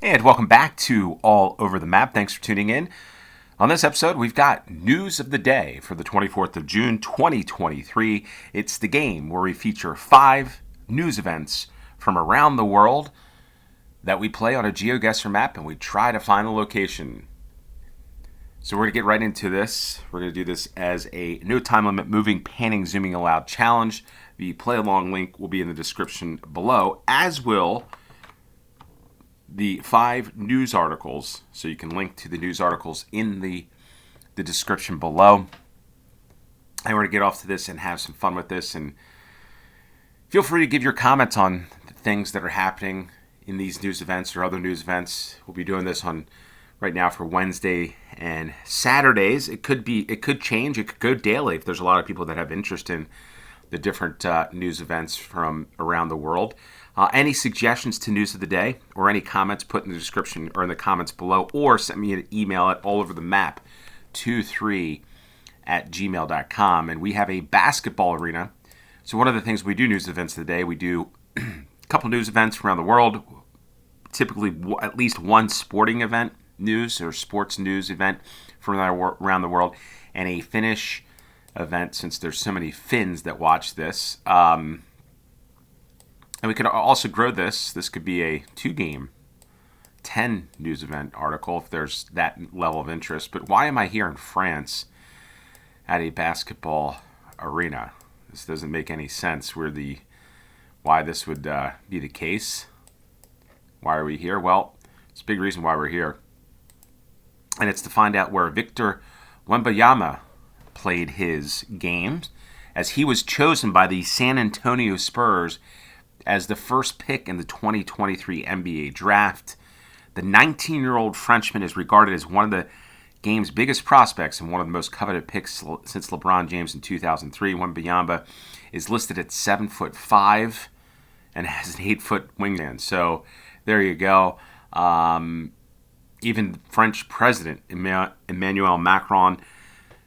And welcome back to All Over the Map. Thanks for tuning in. On this episode, we've got News of the Day for the 24th of June, 2023. It's the game where we feature 5 news events from around the world that we play on a GeoGuessr map and we try to find the location. So we're going to get right into this. We're going to do this as a no time limit moving, panning, zooming allowed challenge. The play along link will be in the description below, as will the 5 news articles, so you can link to the news articles in the description below. And we're going to get off to this and have some fun with this. And feel free to give your comments on the things that are happening in these news events or other news events. We'll be doing this on right now for Wednesday and Saturdays. It could change. It could go daily if there's a lot of people that have interest in the different news events from around the world. Any suggestions to news of the day or any comments, put in the description or in the comments below, or send me an email at alloverthemap23@gmail.com. And we have a basketball arena. So one of the things we do news events of the day, we do a couple news events from around the world, typically at least one sporting event news or sports news event from around the world, and a Finnish event, since there's so many Finns that watch this. And we could also grow this. This could be a 2-game, 10 news event article if there's that level of interest. But why am I here in France at a basketball arena? This doesn't make any sense. Why this would be the case. Why are we here? Well, it's a big reason why we're here. And it's to find out where Victor Wembanyama played his games, as he was chosen by the San Antonio Spurs as the first pick in the 2023 NBA draft. The 19-year-old Frenchman is regarded as one of the game's biggest prospects and one of the most coveted picks since LeBron James in 2003. Wembanyama is listed at 7'5" and has an 8-foot wingspan. So there you go. Even French President Emmanuel Macron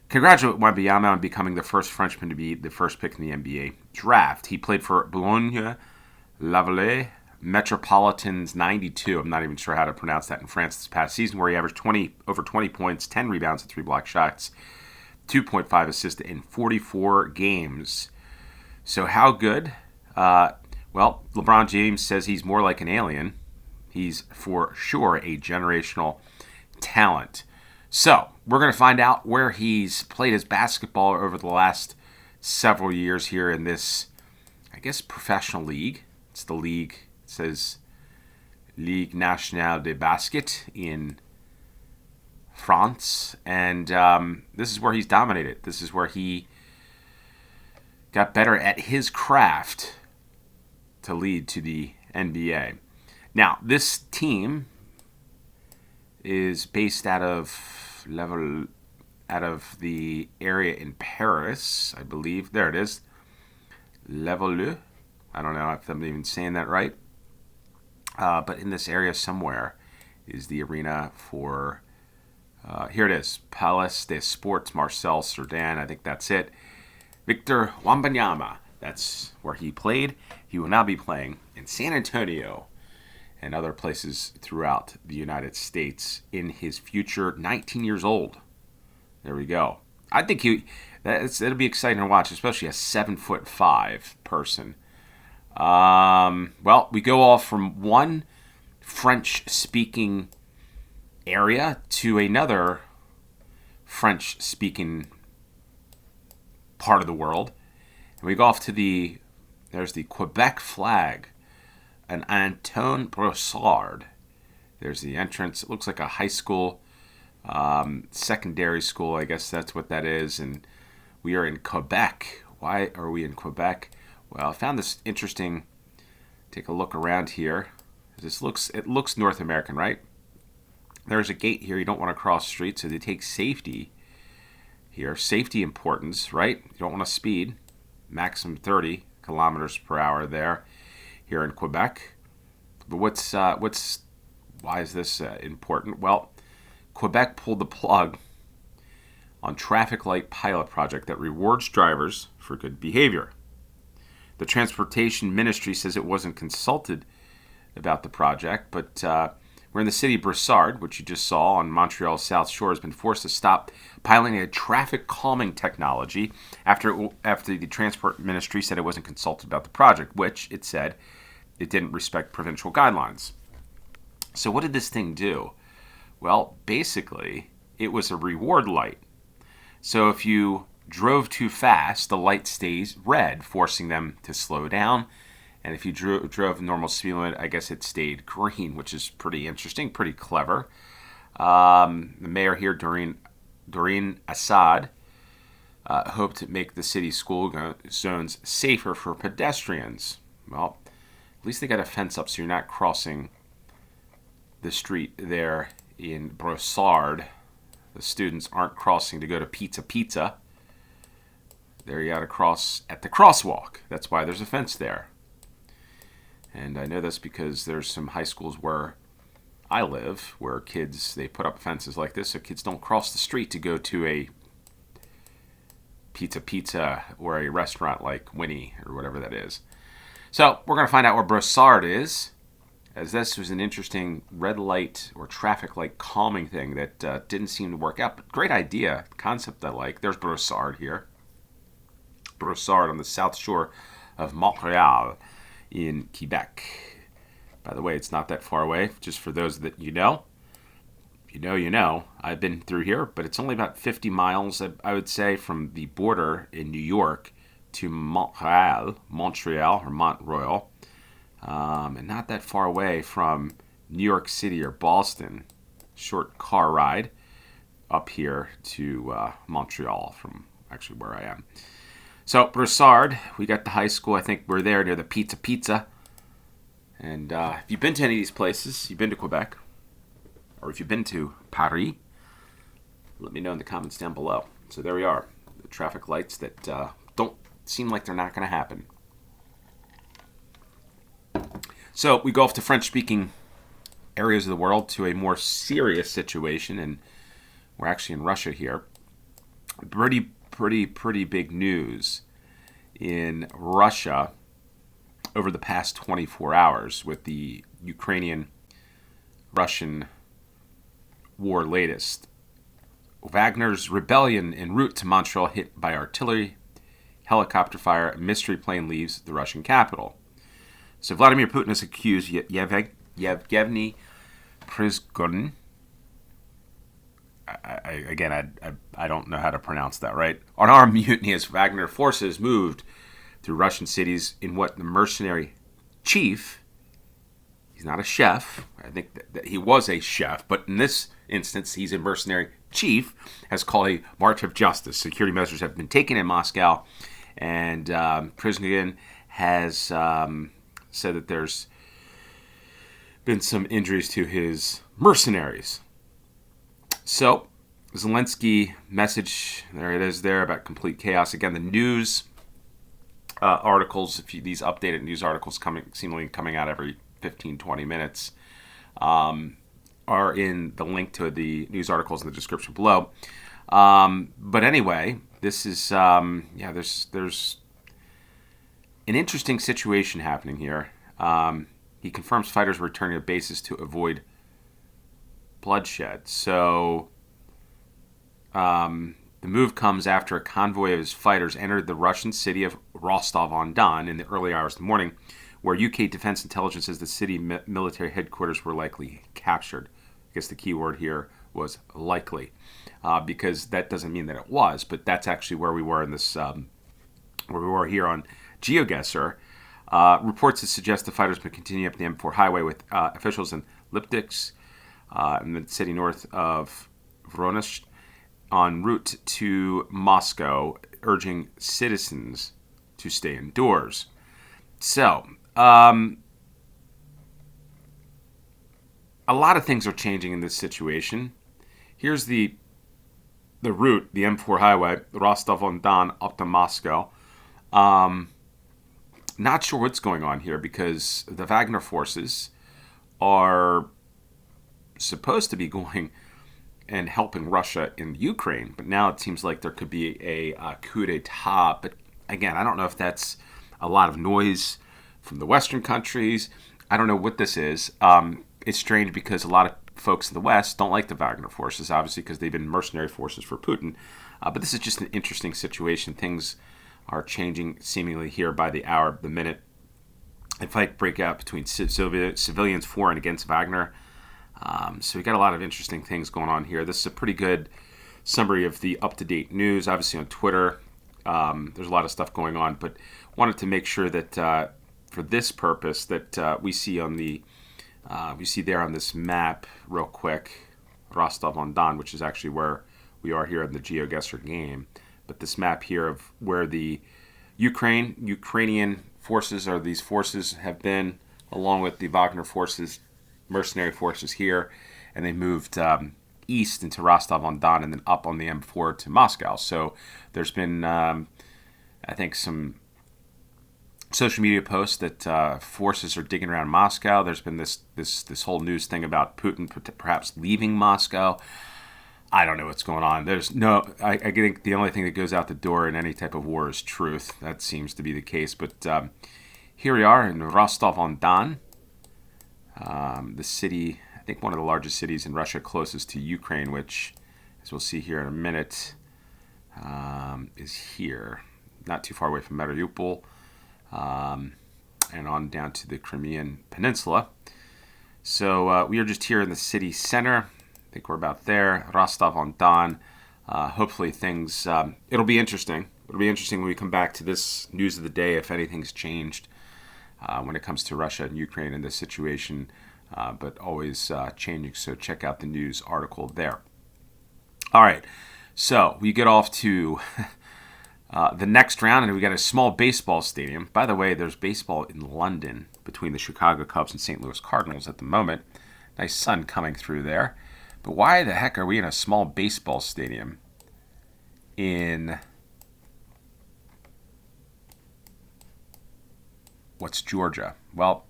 congratulated Wembanyama on becoming the first Frenchman to be the first pick in the NBA draft. He played for Boulogne-la-Vallée Metropolitans 92. I'm not even sure how to pronounce that in France this past season, where he averaged over 20 points, 10 rebounds, and 3 block shots, 2.5 assists in 44 games. So how good? Well, LeBron James says he's more like an alien. He's for sure a generational talent. So we're going to find out where he's played his basketball over the last several years here in this, I guess, professional league. It's the league. It says Ligue Nationale de Basket in France. And this is where he's dominated. This is where he got better at his craft to lead to the NBA. Now, this team is based out of the area in Paris, I believe. There it is. Levallois. I don't know if I'm even saying that right. But in this area somewhere is the arena for, here it is, Palais des Sports Marcel Cerdan. I think that's it. Victor Wembanyama. That's where he played. He will now be playing in San Antonio and other places throughout the United States in his future. 19 years old. There we go. I think it'll be exciting to watch, especially a 7'5" person. Well, we go off from one French-speaking area to another French-speaking part of the world. And we go off to there's the Quebec flag. An Antoine Brossard. There's the entrance. It looks like a high school, secondary school. I guess that's what that is. And we are in Quebec. Why are we in Quebec? Well, I found this interesting. Take a look around here. It looks North American, right? There's a gate here. You don't want to cross the street, so they take safety here. Safety importance, right? You don't want to speed. Maximum 30 kilometers per hour there. Here in Quebec. But why is this important? Well, Quebec pulled the plug on traffic light pilot project that rewards drivers for good behavior. The Transportation Ministry says it wasn't consulted about the project, but We're in the city of Brossard, which you just saw on Montreal's South Shore, has been forced to stop piloting a traffic calming technology after the Transport Ministry said it wasn't consulted about the project, which it said it didn't respect provincial guidelines. So what did this thing do? Well, basically, it was a reward light. So if you drove too fast, the light stays red, forcing them to slow down. And if you drove normal speed limit, I guess it stayed green, which is pretty interesting, pretty clever. The mayor here, Doreen Assad, hoped to make the city school zones safer for pedestrians. Well, at least they got a fence up so you're not crossing the street there in Brossard. The students aren't crossing to go to Pizza. There you got to cross at the crosswalk. That's why there's a fence there. And I know this because there's some high schools where I live where kids, they put up fences like this so kids don't cross the street to go to a Pizza or a restaurant like Winnie or whatever that is. So we're going to find out where Brossard is, as this was an interesting red light or traffic light calming thing that didn't seem to work out. But great idea, concept I like. There's Brossard here. Brossard on the south shore of Montreal in Quebec. By the way, it's not that far away, just for those that you know. If you know, you know. I've been through here, but it's only about 50 miles, I would say, from the border in New York to Montreal, and not that far away from New York City or Boston. Short car ride up here to Montreal from actually where I am. So, Brossard, we got the high school. I think we're there near the Pizza. And if you've been to any of these places, you've been to Quebec, or if you've been to Paris, let me know in the comments down below. So there we are, the traffic lights that don't seem like they're not going to happen. So we go off to French-speaking areas of the world to a more serious situation, and we're actually in Russia here. Pretty big news in Russia over the past 24 hours with the Ukrainian-Russian war latest. Wagner's rebellion en route to Montreal hit by artillery, helicopter fire, a mystery plane leaves the Russian capital. So Vladimir Putin has accused Yevgeny Prigozhin. I don't know how to pronounce that right. On armed mutiny as Wagner forces moved through Russian cities in what the mercenary chief, he's not a chef, I think that he was a chef, but in this instance he's a mercenary chief, has called a march of justice. Security measures have been taken in Moscow, and Prigozhin has said that there's been some injuries to his mercenaries. So, Zelensky message, there it is there, about complete chaos. Again, the news articles, these updated news articles seemingly coming out every 15, 20 minutes, are in the link to the news articles in the description below. But anyway, this is, there's an interesting situation happening here. He confirms fighters were returning to bases to avoid bloodshed. So the move comes after a convoy of his fighters entered the Russian city of Rostov-on-Don in the early hours of the morning, where UK Defense Intelligence says the city military headquarters were likely captured. I guess the key word here was likely, because that doesn't mean that it was, but that's actually where we were in this, where we were here on GeoGuessr. Reports that suggest the fighters would continue up the M4 highway with officials in Lipetsk, in the city north of Voronezh, en route to Moscow, urging citizens to stay indoors. So, a lot of things are changing in this situation. Here's the route, the M4 highway, Rostov-on-Don up to Moscow. Not sure what's going on here because the Wagner forces are supposed to be going and helping Russia in Ukraine, but now it seems like there could be a coup d'etat. But again, I don't know if that's a lot of noise from the Western countries. I don't know what this is. it's strange because a lot of folks in the West don't like the Wagner forces, obviously, because they've been mercenary forces for Putin. But this is just an interesting situation. Things are changing seemingly here by the hour, the minute. A fight break out between civilians for and against Wagner. So we got a lot of interesting things going on here. This is a pretty good summary of the up-to-date news. Obviously on Twitter, there's a lot of stuff going on, but wanted to make sure that for this purpose that we see on the we see there on this map real quick, Rostov-on-Don, which is actually where we are here in the GeoGuessr game. But this map here of where the Ukrainian forces, or these forces, have been, along with the Wagner forces, mercenary forces here, and they moved east into Rostov-on-Don and then up on the M4 to Moscow. So there's been, I think, some social media posts that forces are digging around Moscow. There's been this whole news thing about Putin perhaps leaving Moscow. I don't know what's going on. There's no. I think the only thing that goes out the door in any type of war is truth. That seems to be the case. But here we are in Rostov-on-Don, the city. I think one of the largest cities in Russia, closest to Ukraine, which, as we'll see here in a minute, is here, not too far away from Mariupol, and on down to the Crimean Peninsula. So we are just here in the city center. I think we're about there, Rostov-on-Don. Hopefully things, it'll be interesting. It'll be interesting when we come back to this news of the day, if anything's changed when it comes to Russia and Ukraine in this situation, but always changing. So check out the news article there. All right, so we get off to the next round, and we got a small baseball stadium. By the way, there's baseball in London between the Chicago Cubs and St. Louis Cardinals at the moment. Nice sun coming through there. But why the heck are we in a small baseball stadium in what's Georgia? Well,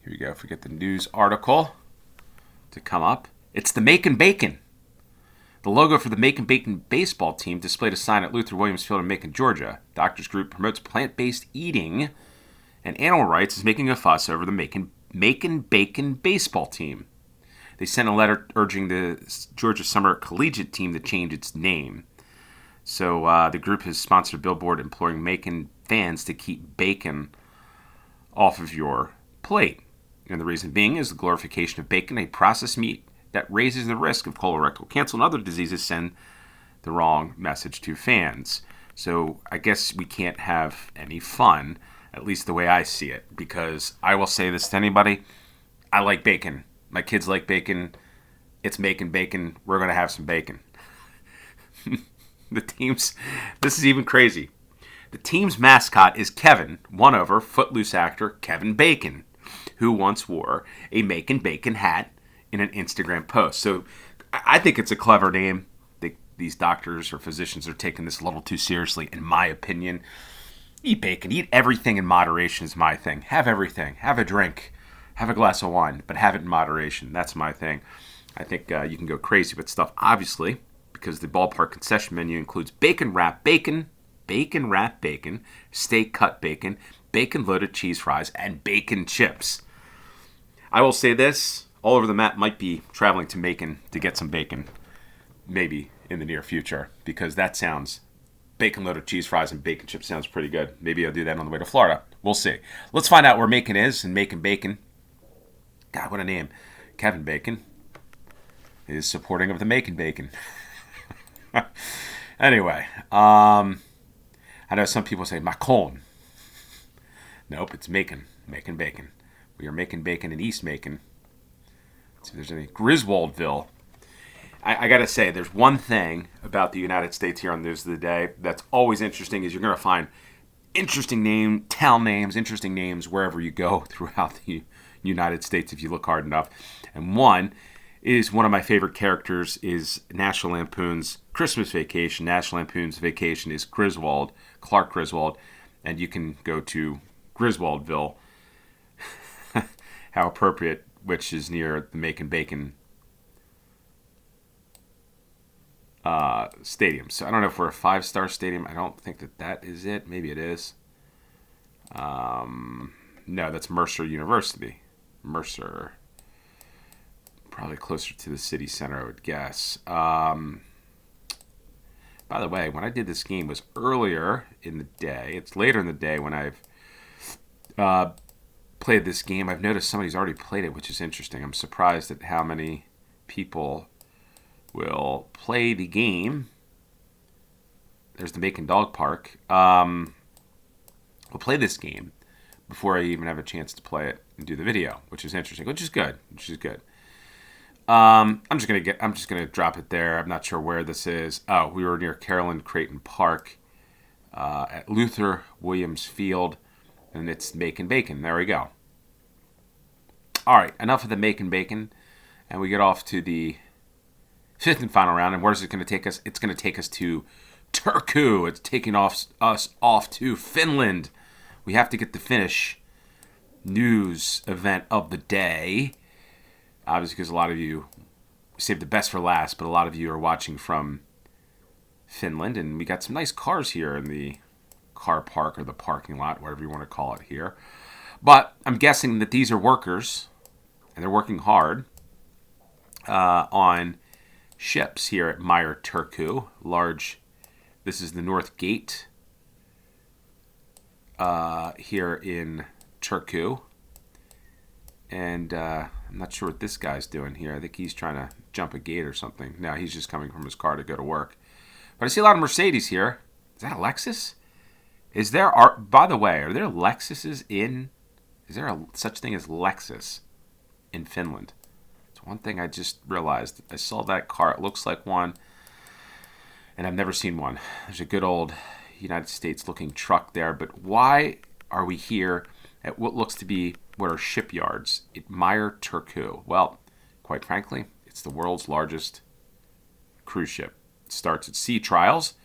here we go. If we get the news article to come up, it's the Macon Bacon. The logo for the Macon Bacon baseball team displayed a sign at Luther Williams Field in Macon, Georgia. Doctors Group promotes plant-based eating, and animal rights is making a fuss over the Macon Bacon baseball team. They sent a letter urging the Georgia Summer Collegiate team to change its name. So the group has sponsored a billboard imploring Macon fans to keep bacon off of your plate. And the reason being is the glorification of bacon, a processed meat that raises the risk of colorectal cancer and other diseases, send the wrong message to fans. So I guess we can't have any fun, at least the way I see it, because I will say this to anybody, I like bacon. My kids like bacon. It's Macon Bacon. We're going to have some bacon. This is even crazy. The team's mascot is Kevin, one-over Footloose actor Kevin Bacon, who once wore a Macon Bacon hat in an Instagram post. So I think it's a clever name. These doctors or physicians are taking this a little too seriously, in my opinion. Eat bacon. Eat everything in moderation is my thing. Have everything. Have a drink. Have a glass of wine, but have it in moderation. That's my thing. I think you can go crazy with stuff, obviously, because the ballpark concession menu includes bacon wrapped bacon, bacon wrapped bacon, steak cut bacon, bacon loaded cheese fries, and bacon chips. I will say this, all over the map might be traveling to Macon to get some bacon, maybe in the near future, because that sounds, bacon loaded cheese fries and bacon chips sounds pretty good. Maybe I'll do that on the way to Florida. We'll see. Let's find out where Macon is and Macon Bacon. God, what a name. Kevin Bacon is supporting of the Macon Bacon. Anyway, I know some people say Macon. Nope, it's Macon. Macon Bacon. We are making bacon in East Macon. Let's see if there's any. Griswoldville. I got to say, there's one thing about the United States here on News of the Day that's always interesting is you're going to find interesting town names, interesting names wherever you go throughout the United States if you look hard enough. And one is one of my favorite characters is National Lampoon's Christmas Vacation. National Lampoon's Vacation is Griswold, Clark Griswold, and you can go to Griswoldville, how appropriate, which is near the Macon Bacon stadium. So I don't know if we're a 5-star stadium. I don't think that is it. Maybe it is. No, that's Mercer University. Mercer. Probably closer to the city center, I would guess. By the way, when I did this game was earlier in the day. It's later in the day when I've played this game. I've noticed somebody's already played it, which is interesting. I'm surprised at how many people will play the game. There's the Macon Dog Park. We'll play this game before I even have a chance to play it and do the video, which is interesting, which is good. I'm just gonna drop it there. I'm not sure where this is. Oh, we were near Carolyn Creighton Park at Luther Williams Field, and it's Macon Bacon. There we go. All right, enough of the Macon Bacon, and we get off to the fifth and final round. And where is it going to take us? It's going to take us to Turku. It's taking us off to Finland. We have to get the Finnish news event of the day. Obviously, because a lot of you saved the best for last, but a lot of you are watching from Finland, and we got some nice cars here in the car park or the parking lot, whatever you want to call it here. But I'm guessing that these are workers, and they're working hard on ships here at Meyer Turku. This is the North Gate here in Turku. And I'm not sure what this guy's doing here. I think he's trying to jump a gate or something. No, he's just coming from his car to go to work. But I see a lot of Mercedes here. Is that a Lexus? By the way, are there Lexuses in... Is there such thing as Lexus in Finland? It's one thing I just realized. I saw that car. It looks like one. And I've never seen one. There's a good old United States looking truck there. But why are we here at what looks to be what are shipyards at Meyer Turku? Well, quite frankly, it's the world's largest cruise ship. It starts at sea trials.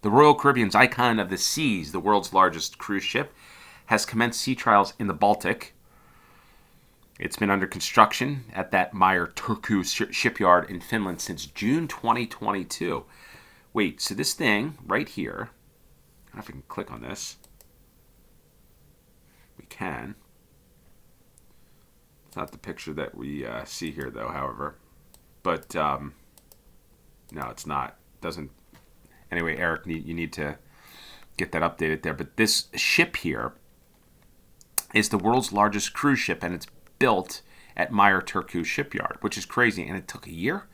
The Royal Caribbean's Icon of the Seas, the world's largest cruise ship, has commenced sea trials in the Baltic. It's been under construction at that Meyer Turku shipyard in Finland since June 2022. Wait, so this thing right here, I don't know if we can click on this. We can. It's not the picture that we see here, though, however. But, no, it's not. Doesn't. Anyway, Eric, you need to get that updated there. But this ship here is the world's largest cruise ship, and it's built at Meyer Turku shipyard, which is crazy. And it took a year.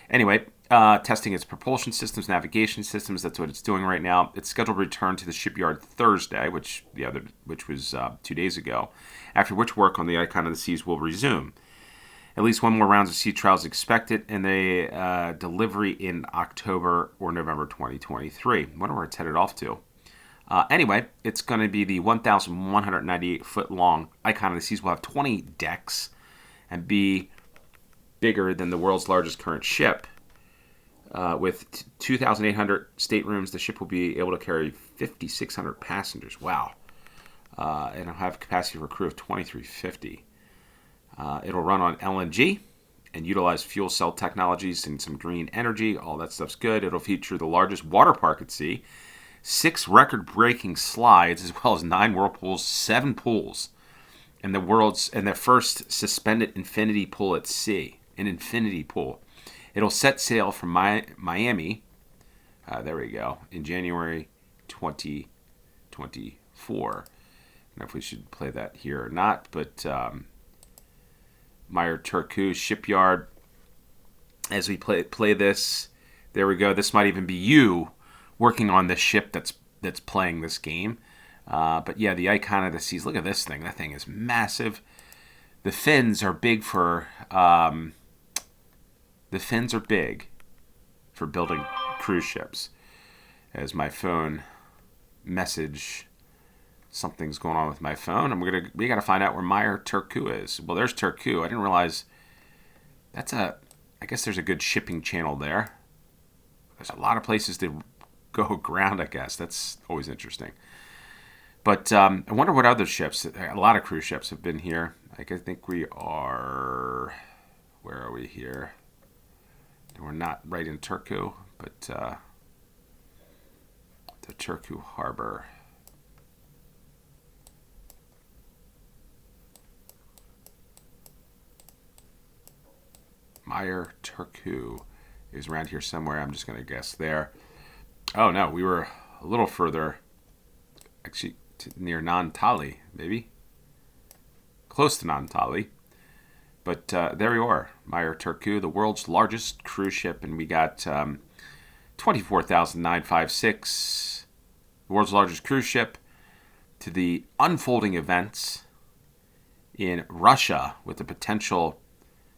Anyway, testing its propulsion systems, navigation systems. That's what it's doing right now. It's scheduled to return to the shipyard Thursday, which was 2 days ago, after which work on the Icon of the Seas will resume. At least one more round of sea trials expected, and the delivery in October or November 2023. I wonder where it's headed off to. Anyway, it's going to be the 1,198-foot long Icon of the Seas. Will have 20 decks and be bigger than the world's largest current ship. With 2,800 staterooms, the ship will be able to carry 5,600 passengers. Wow. And it'll have capacity for a crew of 2,350. It'll run on LNG and utilize fuel cell technologies and some green energy. All that stuff's good. It'll feature the largest water park at sea, 6 record-breaking slides, as well as 9 whirlpools, 7 pools, and the first suspended infinity pool at sea. An infinity pool. It'll set sail from Miami. There we go. In January 2024. I don't know if we should play that here or not, but Meyer Turku shipyard. As we play this, there we go. This might even be you working on this ship that's playing this game. But yeah, the Icon of the Seas. Look at this thing. That thing is massive. The fins are big for building cruise ships. As my phone message, something's going on with my phone, and we got to find out where Meyer Turku is. Well, there's Turku. I didn't realize I guess there's a good shipping channel there. There's a lot of places to go ground, I guess. That's always interesting. But I wonder what other ships, a lot of cruise ships have been here. I think we are, where are we here? We're not right in Turku, but the Turku Harbor. Meyer Turku is around here somewhere. I'm just going to guess there. Oh, no, we were a little further, actually near Naantali, maybe. Close to Naantali. But there you are, Meyer Turku, the world's largest cruise ship, and we got 24,956, the world's largest cruise ship, to the unfolding events in Russia with a potential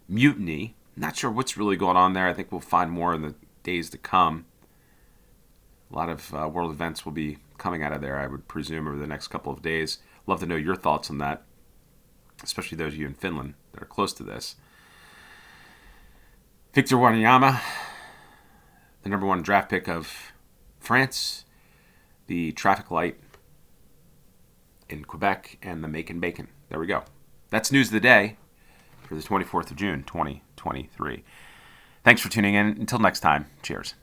mutiny. Not sure what's really going on there. I think we'll find more in the days to come. A lot of world events will be coming out of there, I would presume, over the next couple of days. Love to know your thoughts on that, especially those of you in Finland that are close to this. Victor Wembanyama, the number one draft pick of France, the traffic light in Quebec, and the Macon Bacon. There we go. That's news of the day for the 24th of June, 2023. Thanks for tuning in. Until next time, cheers.